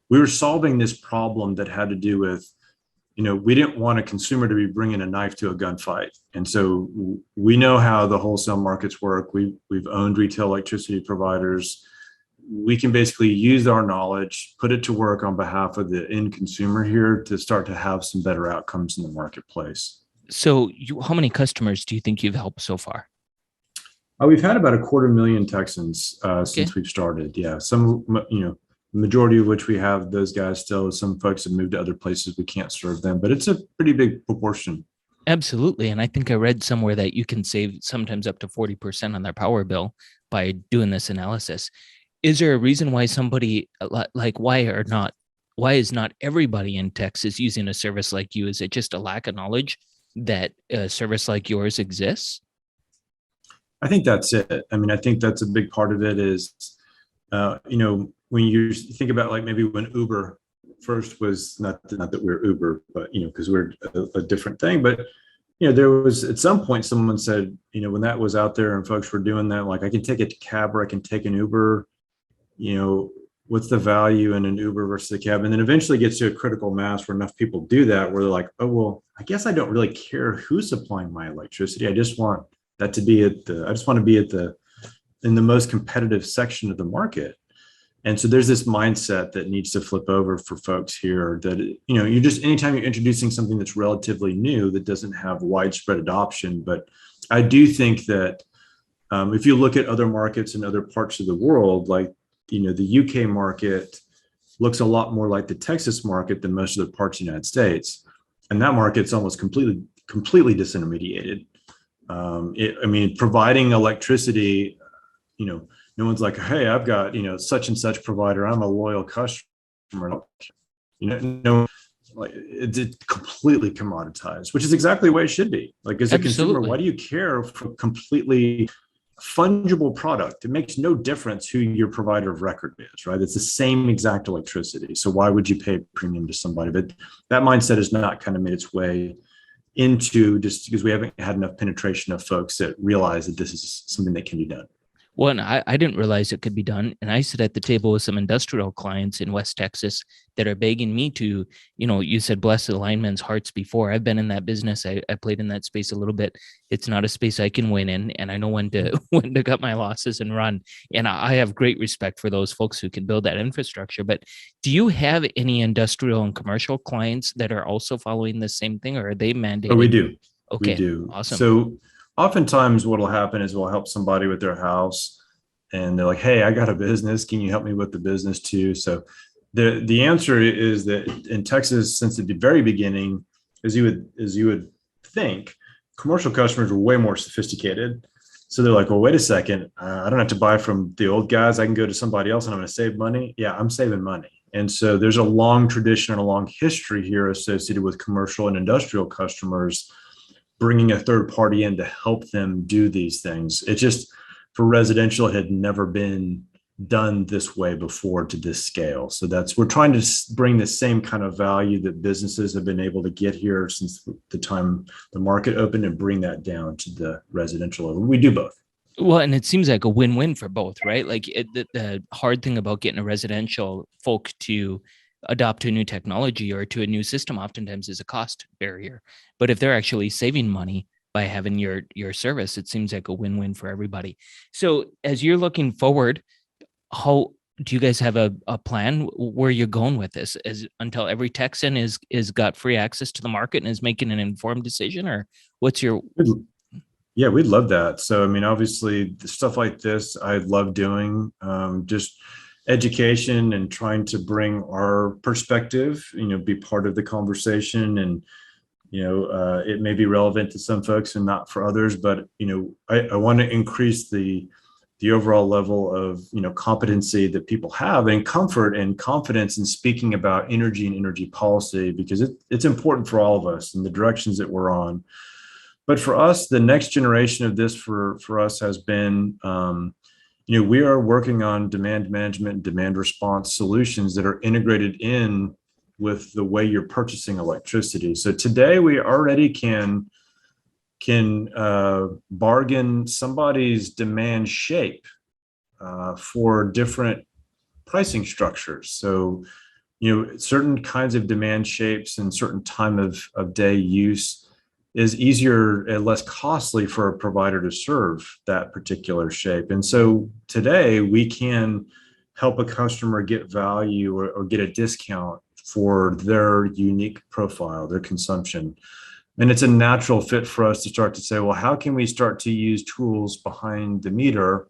B: we were solving this problem that had to do with we didn't want a consumer to be bringing a knife to a gunfight. And so we know how the wholesale markets work. We've owned retail electricity providers. We can basically use our knowledge, put it to work on behalf of the end consumer here to start to have some better outcomes in the marketplace.
A: So how many customers do you think you've helped so far?
B: We've had about 250,000 Texans
A: Okay.
B: since we've started. Yeah, some, majority of which we have those guys still. Some folks have moved to other places. We can't serve them, but it's a pretty big proportion.
A: Absolutely. And I think I read somewhere that you can save sometimes up to 40% on their power bill by doing this analysis. Is there a reason why somebody like why is not everybody in Texas using a service like you? Is it just a lack of knowledge that a service like yours exists?
B: I think that's it. I mean, I think that's a big part of it is, when you think about like maybe when Uber first was not that we're Uber, but because we're a different thing. But there was at some point someone said, when that was out there and folks were doing that, like I can take a cab or I can take an Uber. What's the value in an Uber versus a cab? And then eventually gets to a critical mass where enough people do that, where they're like, oh well, I guess I don't really care who's supplying my electricity. I just want that to be I just want to be in the most competitive section of the market. And so there's this mindset that needs to flip over for folks here that, you're just, anytime you're introducing something that's relatively new that doesn't have widespread adoption. But I do think that if you look at other markets in other parts of the world, like, the UK market looks a lot more like the Texas market than most of the parts of the United States. And that market's almost completely disintermediated. Providing electricity, no one's like, hey, I've got, such and such provider. I'm a loyal customer. No, like it's completely commoditized, which is exactly the way it should be. Like as a consumer, why do you care for completely fungible product? It makes no difference who your provider of record is, right? It's the same exact electricity. So why would you pay a premium to somebody? But that mindset has not kind of made its way into, just because we haven't had enough penetration of folks that realize that this is something that can be done.
A: Well, and I didn't realize it could be done. And I sit at the table with some industrial clients in West Texas that are begging me to, you said bless the linemen's hearts before. I've been in that business. I played in that space a little bit. It's not a space I can win in. And I know when to cut my losses and run. And I have great respect for those folks who can build that infrastructure. But do you have any industrial and commercial clients that are also following the same thing, or are they mandated?
B: Oh, we do.
A: Okay.
B: We do.
A: Awesome.
B: So oftentimes what will happen is we'll help somebody with their house and they're like, hey, I got a business. Can you help me with the business too? So the answer is that in Texas, since the very beginning, as you would think, commercial customers were way more sophisticated. So they're like, well, wait a second. I don't have to buy from the old guys. I can go to somebody else and I'm going to save money. Yeah, I'm saving money. And so there's a long tradition and a long history here associated with commercial and industrial customers bringing a third party in to help them do these things. It just, for residential, it had never been done this way before to this scale. So we're trying to bring the same kind of value that businesses have been able to get here since the time the market opened and bring that down to the residential level. We do both.
A: Well, and it seems like a win-win for both, right? Like the hard thing about getting a residential folk to adopt to a new technology or to a new system oftentimes is a cost barrier. But if they're actually saving money by having your service, it seems like a win-win for everybody. So as you're looking forward, how do you guys have a plan where you're going with this? As until every Texan is got free access to the market and is making an informed decision, or what's your?
B: Yeah, we'd love that. So, obviously stuff like this, I love doing, just education and trying to bring our perspective, be part of the conversation. And, it may be relevant to some folks and not for others, but, I want to increase the overall level of, competency that people have and comfort and confidence in speaking about energy and energy policy, because it's important for all of us and the directions that we're on. But for us, the next generation of this for us has been, we are working on demand management and demand response solutions that are integrated in with the way you're purchasing electricity. So today we already can bargain somebody's demand shape for different pricing structures. So certain kinds of demand shapes and certain time of day use is easier and less costly for a provider to serve that particular shape. And so today we can help a customer get value or get a discount for their unique profile, their consumption. And it's a natural fit for us to start to say, well, how can we start to use tools behind the meter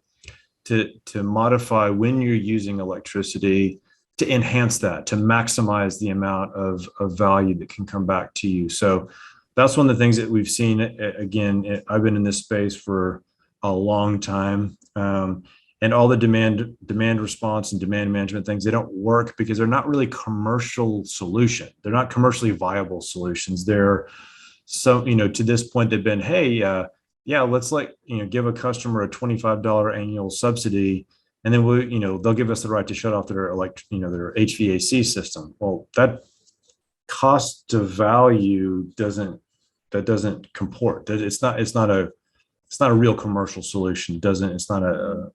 B: to modify when you're using electricity to enhance that, to maximize the amount of value that can come back to you. So that's one of the things that we've seen. Again, I've been in this space for a long time. And all the demand response and demand management things, they don't work because they're not really commercial solution. They're not commercially viable solutions. They're to this point, they've been, hey, let's give a customer a $25 annual subsidy, and then they'll give us the right to shut off their their HVAC system. Well, that cost to value doesn't comport. It's not a real commercial solution. It's not a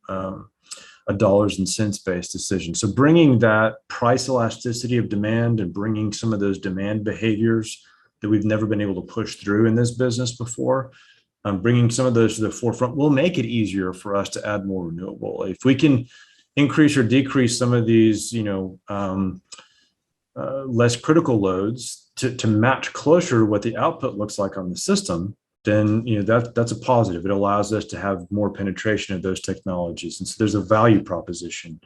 B: dollars and cents based decision. So bringing that price elasticity of demand and bringing some of those demand behaviors that we've never been able to push through in this business before, bringing some of those to the forefront will make it easier for us to add more renewable. If we can increase or decrease some of these, less critical loads to match closer to what the output looks like on the system, then that's a positive. It allows us to have more penetration of those technologies, and so there's a value proposition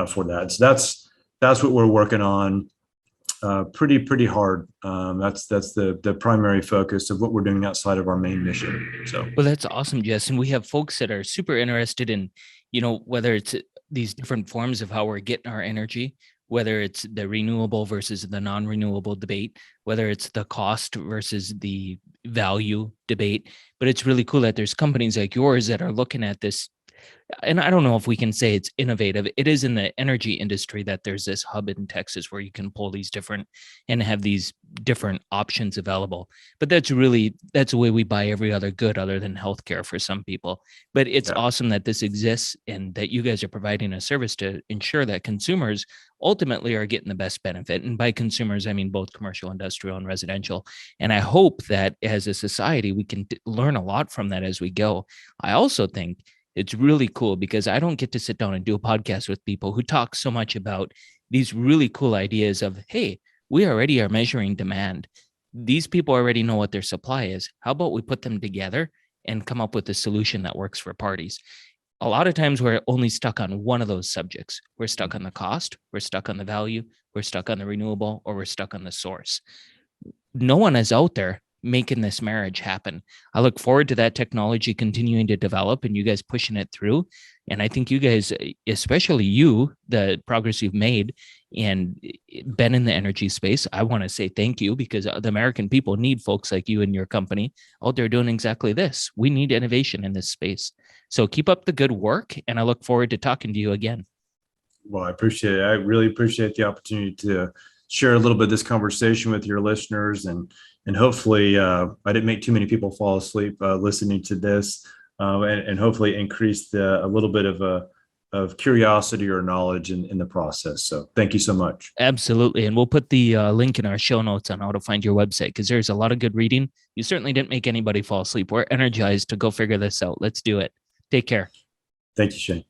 B: for that. So that's what we're working on. Pretty hard. That's the primary focus of what we're doing outside of our main mission. So,
A: well, that's awesome, Jesson. We have folks that are super interested in, whether it's these different forms of how we're getting our energy, whether it's the renewable versus the non-renewable debate, whether it's the cost versus the value debate. But it's really cool that there's companies like yours that are looking at this. And I don't know if we can say it's innovative. It is in the energy industry that there's this hub in Texas where you can pull these different and have these different options available. But that's the way we buy every other good other than healthcare for some people. But it's awesome that this exists and that you guys are providing a service to ensure that consumers ultimately are getting the best benefit. And by consumers, I mean both commercial, industrial, and residential. And I hope that as a society, we can learn a lot from that as we go. I also think it's really cool because I don't get to sit down and do a podcast with people who talk so much about these really cool ideas of, hey, we already are measuring demand. These people already know what their supply is. How about we put them together and come up with a solution that works for parties? A lot of times we're only stuck on one of those subjects. We're stuck on the cost, we're stuck on the value, we're stuck on the renewable, or we're stuck on the source. No one is out there making this marriage happen. I look forward to that technology continuing to develop and you guys pushing it through. And I think you guys, especially you, the progress you've made and been in the energy space, I want to say thank you because the American people need folks like you and your company out there doing exactly this. We need innovation in this space. So keep up the good work. And I look forward to talking to you again.
B: Well, I appreciate it. I really appreciate the opportunity to share a little bit of this conversation with your listeners, and hopefully I didn't make too many people fall asleep listening to this, and hopefully increase a little bit of curiosity or knowledge in the process. So thank you so much.
A: Absolutely. And we'll put the link in our show notes on how to find your website because there's a lot of good reading. You certainly didn't make anybody fall asleep. We're energized to go figure this out. Let's do it. Take care.
B: Thank you, Shane.